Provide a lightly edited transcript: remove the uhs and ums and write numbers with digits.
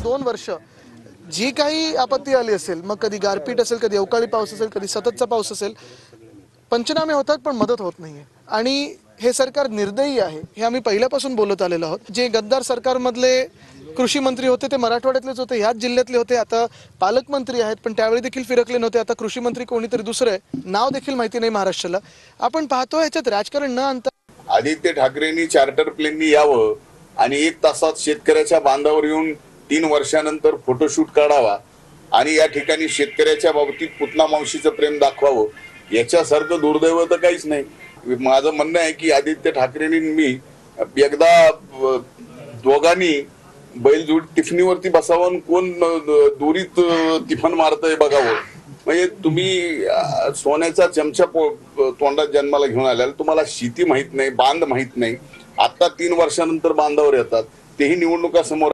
2 वर्ष जी काही आपत्ती आली असेल, मग कधी गारपीट असेल, कधी अवकाळी पाऊस असेल, कधी सततचा पाऊस असेल, पंचनामे होतात पण मदत होत नाहीये. आणि हे सरकार निर्दयी आहे हे आम्ही पहिल्यापासून बोलत आलेलो आहोत. जे गद्दार सरकारमधले कृषी मंत्री होते ते मराठवाड्यातलेच होते, ह्याच जिल्ह्यातले होते. आता पालकमंत्री आहेत पण त्यावेळी देखील फिरकले नव्हते. आता कृषी मंत्री कोणीतरी दुसरं आहे, नाव देखील माहिती नाही महाराष्ट्राला. आपण पाहतो ह्याच्यात राजकारण न आणता आदित्य ठाकरेंनी चार्टर प्लेननी यावं आणि 1 तासात शेतकऱ्याच्या बांधावर येऊन 3 वर्षानंतर फोटोशूट काढावा आणि या ठिकाणी शेतकऱ्याच्या बाबतीत पुतना मावशीचं प्रेम दाखवावं, याच्यासारखं दुर्दैव तर काहीच नाही. माझं म्हणणं आहे की आदित्य ठाकरेंनी मी एकदा दोघांनी बैलजोड टिफनीवरती बसावं, कोण दोरीत टिफन मारतंय बघावं. म्हणजे तुम्ही सोन्याचा चमचा तोंडात जन्माला घेऊन आल्याला, तुम्हाला शेती माहित नाही, बांध माहित नाही. आता 3 वर्षानंतर बांधावर येतात, तेही निवडणुका समोर